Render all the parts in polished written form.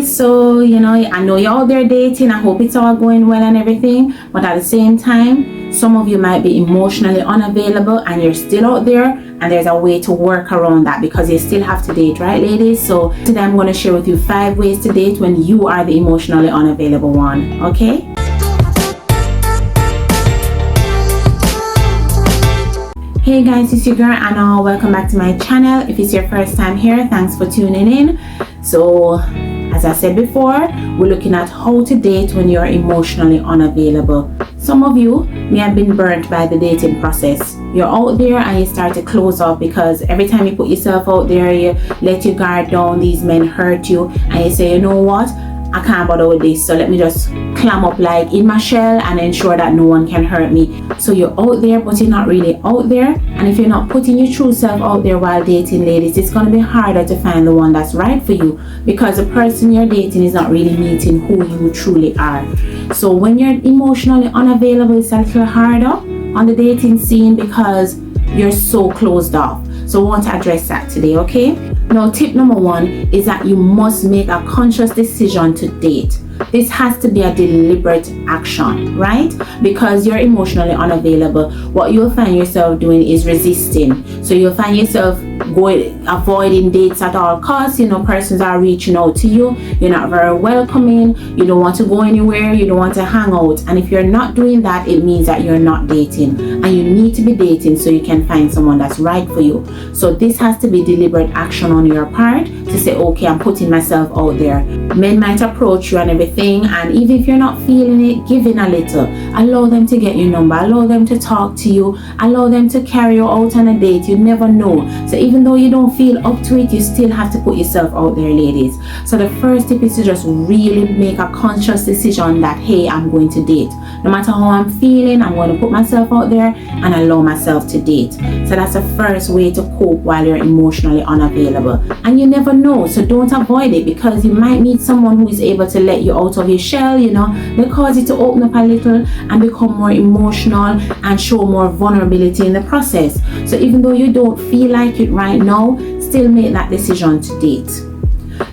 ladies, so I know you're out there dating. I hope it's all going well and everything, but at the same time, some of you might be emotionally unavailable and you're still out there, and there's a way to work around that because you still have to date, right, ladies? So today I'm going to share with you 5 ways to date when you are the emotionally unavailable one. Okay, hey guys, it's your girl Anna. Welcome back to my channel. If it's your first time here, thanks for tuning in. So as I said before, we're looking at how to date when you're emotionally unavailable. Some of you may have been burnt by the dating process. You're out there and you start to close off because every time you put yourself out there, you let your guard down, these men hurt you, and you say, you know what, I can't bother with this, so let me just clam up like in my shell and ensure that no one can hurt me. So you're out there, but you're not really out there. And if you're not putting your true self out there while dating, ladies, it's going to be harder to find the one that's right for you because the person you're dating is not really meeting who you truly are. So when you're emotionally unavailable, it's a little harder on the dating scene because you're so closed off. So I want to address that today, okay? Now, tip number 1 is that you must make a conscious decision to date. This has to be a deliberate action, right? Because you're emotionally unavailable, what you'll find yourself doing is resisting. So you'll find yourself avoiding dates at all costs. Persons are reaching out to you, you're not very welcoming, you don't want to go anywhere, you don't want to hang out. And if you're not doing that, it means that you're not dating, and you need to be dating so you can find someone that's right for you. So this has to be deliberate action on your part to say, okay, I'm putting myself out there. Men might approach you and everything, and even if you're not feeling it, give in a little. Allow them to get your number, allow them to talk to you, allow them to carry you out on a date. You never know. So even though you don't feel up to it, you still have to put yourself out there, ladies. So the first tip is to just really make a conscious decision that, hey, I'm going to date. No matter how I'm feeling, I'm going to put myself out there and allow myself to date. So that's the first way to cope while you're emotionally unavailable. And you never know, so don't avoid it, because you might meet someone who is able to let you out of your shell. They cause you to open up a little and become more emotional and show more vulnerability in the process. So even though you don't feel like it right now, still make that decision to date.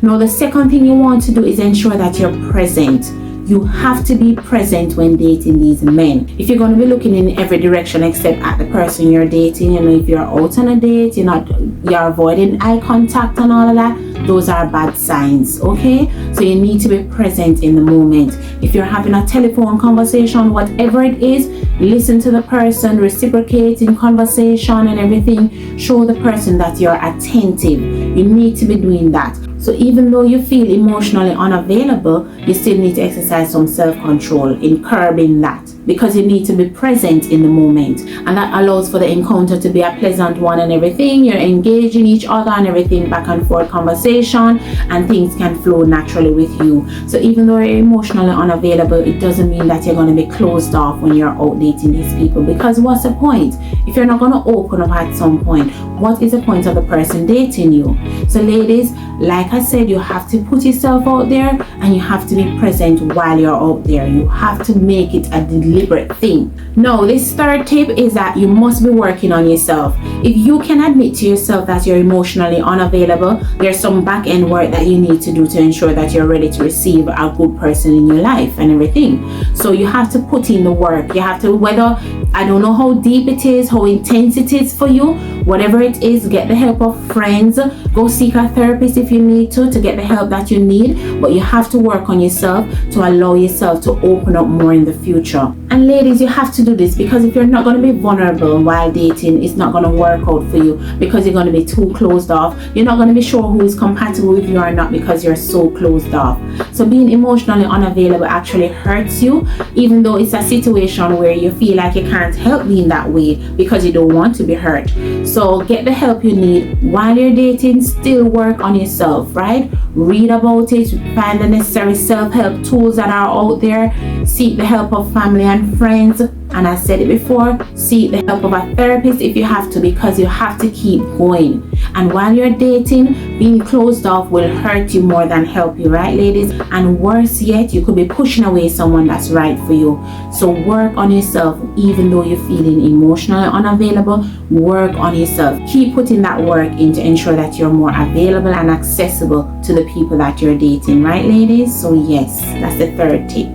Now, the second thing you want to do is ensure that you're present. You have to be present when dating these men. If you're going to be looking in every direction except at the person you're dating, if you're out on a date, you're avoiding eye contact and all of that, those are bad signs, okay? So you need to be present in the moment. If you're having a telephone conversation, whatever it is, listen to the person, reciprocate in conversation and everything. Show the person that you're attentive. You need to be doing that. So even though you feel emotionally unavailable, you still need to exercise some self-control in curbing that, because you need to be present in the moment, and that allows for the encounter to be a pleasant one and everything. You're engaging each other and everything, back and forth conversation, and things can flow naturally with you. So even though you're emotionally unavailable, it doesn't mean that you're going to be closed off when you're out dating these people, because what's the point? If you're not going to open up at some point, what is the point of the person dating you? So ladies, like I said, you have to put yourself out there and you have to be present while you're out there. You have to make it a deliberate thing. Now, this third tip is that you must be working on yourself. If you can admit to yourself that you're emotionally unavailable, there's some back end work that you need to do to ensure that you're ready to receive a good person in your life and everything. So you have to put in the work. You have to, whether, I don't know how deep it is, how intense it is for you, whatever it is, get the help of friends, go seek a therapist if you need to get the help that you need, but you have to work on yourself to allow yourself to open up more in the future. And ladies, you have to do this, because if you're not going to be vulnerable while dating, it's not going to work out for you, because you're going to be too closed off. You're not going to be sure who is compatible with you or not, because you're so closed off. So being emotionally unavailable actually hurts you, even though it's a situation where you feel like you can't help being that way because you don't want to be hurt. So get the help you need while you're dating. Still work on yourself, right? Read about it, find the necessary self-help tools that are out there, seek the help of family and friends, and I said it before, seek the help of a therapist if you have to, because you have to keep going. And while you're dating, being closed off will hurt you more than help you, right, ladies? And worse yet, you could be pushing away someone that's right for you. So work on yourself. Even though you're feeling emotionally unavailable, work on yourself. Keep putting that work in to ensure that you're more available and accessible to the people that you're dating, right, ladies? So yes, that's the third tip.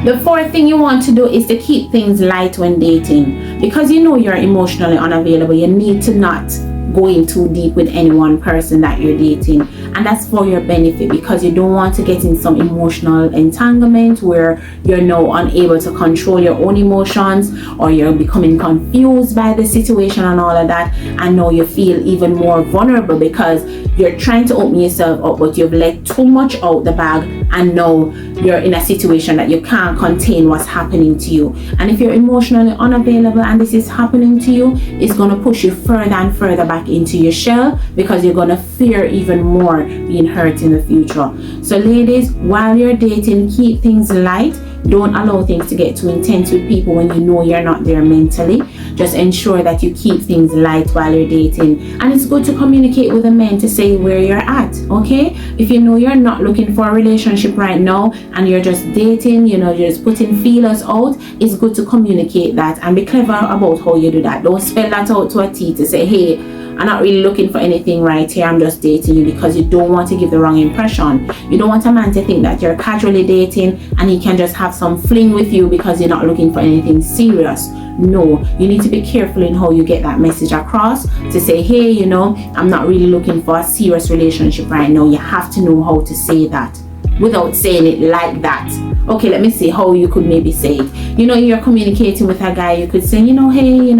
The fourth thing you want to do is to keep things light when dating. Because you know you're emotionally unavailable, you need to not go in too deep with any one person that you're dating, and that's for your benefit, because you don't want to get in some emotional entanglement where you're now unable to control your own emotions, or you're becoming confused by the situation and all of that, and now you feel even more vulnerable because you're trying to open yourself up, but you've let too much out the bag, and now you're in a situation that you can't contain what's happening to you. And if you're emotionally unavailable and this is happening to you, it's going to push you further and further back into your shell, because you're going to fear even more being hurt in the future. So ladies, while you're dating, keep things light. Don't allow things to get too intense with people when you know you're not there mentally. Just ensure that you keep things light while you're dating. And it's good to communicate with the men to say where you're at, okay? If you know you're not looking for a relationship right now and you're just dating, you're just putting feelers out, it's good to communicate that and be clever about how you do that. Don't spell that out to a T to say, hey, I'm not really looking for anything right here, I'm just dating you, because you don't want to give the wrong impression. You don't want a man to think that you're casually dating and he can just have some fling with you because you're not looking for anything serious. No, you need to be careful in how you get that message across to say, hey, I'm not really looking for a serious relationship right now. You have to know how to say that without saying it like that. Okay, let me see how you could maybe say it. You're communicating with a guy, you could say, hey,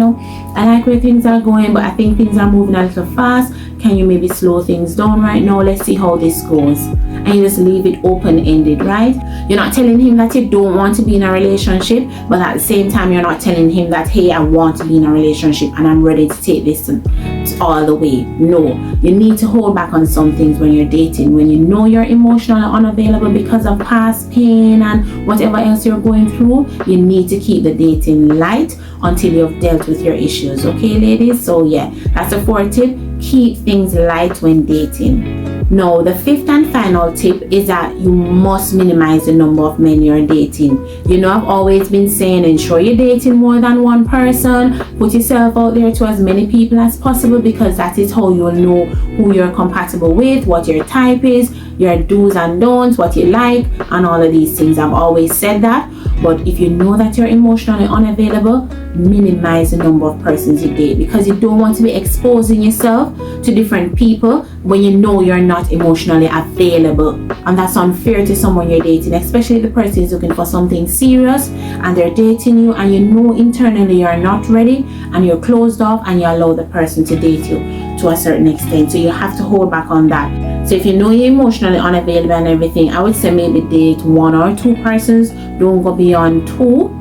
I like where things are going, but I think things are moving a little fast. Can you maybe slow things down right now? Let's see how this goes. And you just leave it open-ended, right? You're not telling him that you don't want to be in a relationship, but at the same time, you're not telling him that, hey, I want to be in a relationship and I'm ready to take this all the way. No, you need to hold back on some things when you're dating. When you know you're emotionally unavailable because of past pain and whatever else you're going through, you need to keep the dating light until you've dealt with your issues. Okay, ladies? So yeah, that's the fourth tip. Keep things light when dating. Now, the fifth and final tip is that you must minimize the number of men you're dating. I've always been saying, ensure you're dating more than one person. Put yourself out there to as many people as possible, because that is how you'll know who you're compatible with, what your type is, your do's and don'ts, what you like, and all of these things. I've always said that. But if you know that you're emotionally unavailable, minimize the number of persons you date, because you don't want to be exposing yourself to different people when you know you're not emotionally available. And that's unfair to someone you're dating, especially if the person is looking for something serious and they're dating you and you know internally you're not ready and you're closed off, and you allow the person to date you to a certain extent. So you have to hold back on that. So if you know you're emotionally unavailable and everything, I would say maybe date one or two persons. Don't go beyond two.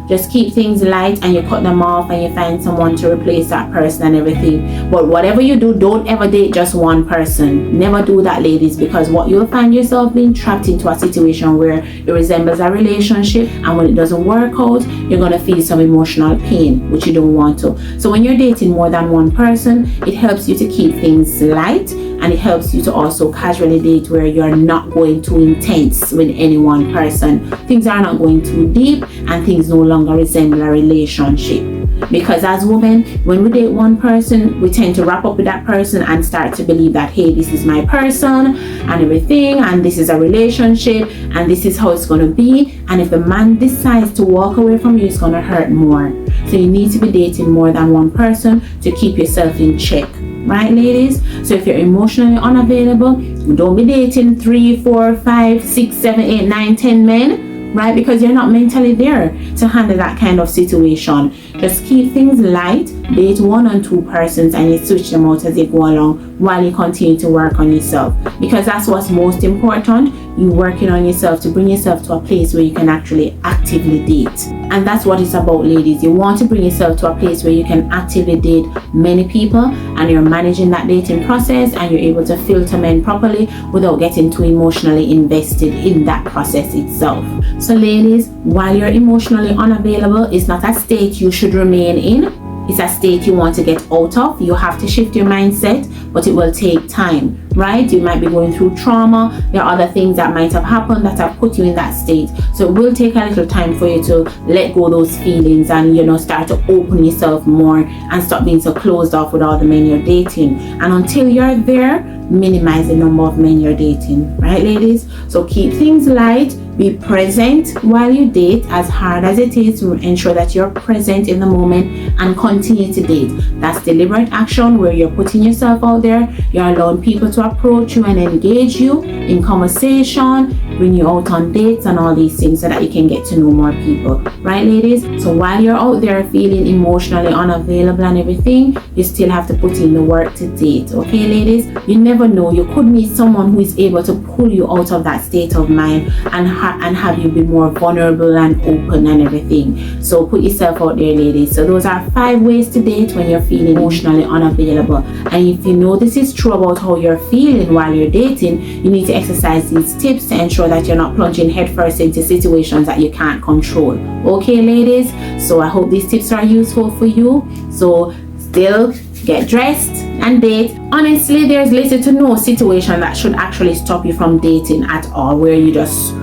Just keep things light and you cut them off and you find someone to replace that person and everything. But whatever you do, don't ever date just one person. Never do that, ladies, because what you'll find yourself being trapped into a situation where it resembles a relationship, and when it doesn't work out, you're going to feel some emotional pain, which you don't want to. So when you're dating more than one person, it helps you to keep things light, and it helps you to also casually date where you're not going too intense with any one person. Things are not going too deep and things no longer resemble a relationship. Because as women, when we date one person, we tend to wrap up with that person and start to believe that, hey, this is my person and everything, and this is a relationship, and this is how it's going to be. And if the man decides to walk away from you, it's going to hurt more. So you need to be dating more than one person to keep yourself in check. Right, ladies? So if you're emotionally unavailable, don't be dating 3, 4, 5, 6, 7, 8, 9, 10 men, right? Because you're not mentally there to handle that kind of situation. Just keep things light, date 1 and 2 persons, and you switch them out as you go along while you continue to work on yourself. Because that's what's most important. You working on yourself to bring yourself to a place where you can actually actively date. And that's what it's about, ladies. You want to bring yourself to a place where you can actively date many people, and you're managing that dating process, and you're able to filter men properly without getting too emotionally invested in that process itself. So ladies, while you're emotionally unavailable, it's not a state you should remain in. it's a state you want to get out of. You have to shift your mindset, but it will take time, right? You might be going through trauma. There are other things that might have happened that have put you in that state. So it will take a little time for you to let go of those feelings and, start to open yourself more and stop being so closed off with all the men you're dating. And until you're there, minimize the number of men you're dating, right, ladies? So keep things light. Be present while you date, as hard as it is, to ensure that you're present in the moment and continue to date. That's deliberate action where you're putting yourself out there. You're allowing people to approach you and engage you in conversation, bring you out on dates and all these things so that you can get to know more people, right, ladies? So while you're out there feeling emotionally unavailable and everything, you still have to put in the work to date, okay, ladies? You never know, you could meet someone who is able to pull you out of that state of mind and have you be more vulnerable and open and everything. So put yourself out there, ladies. So those are 5 ways to date when you're feeling emotionally unavailable. And if you know this is true about how you're feeling while you're dating, you need to exercise these tips to ensure that you're not plunging headfirst into situations that you can't control. Okay, ladies? So I hope these tips are useful for you. So still get dressed and date. Honestly, there's little to no situation that should actually stop you from dating at all, where you just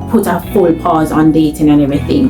put a full pause on dating and everything.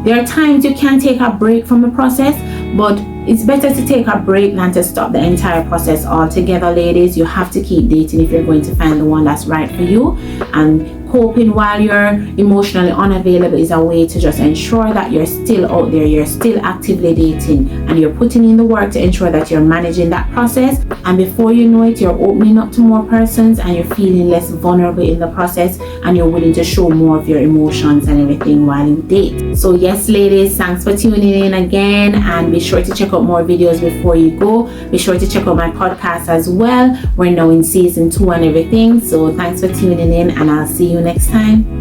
There are times you can take a break from the process, but it's better to take a break than to stop the entire process altogether, ladies. You have to keep dating if you're going to find the one that's right for you. And coping while you're emotionally unavailable is a way to just ensure that you're still out there, you're still actively dating, and you're putting in the work to ensure that you're managing that process. And before you know it, you're opening up to more persons and you're feeling less vulnerable in the process, and you're willing to show more of your emotions and everything while you date. So yes, ladies, thanks for tuning in again, and be sure to check out more videos before you go. Be sure to check out my podcast as well. We're now in season 2 and everything. So thanks for tuning in, and I'll see you next time.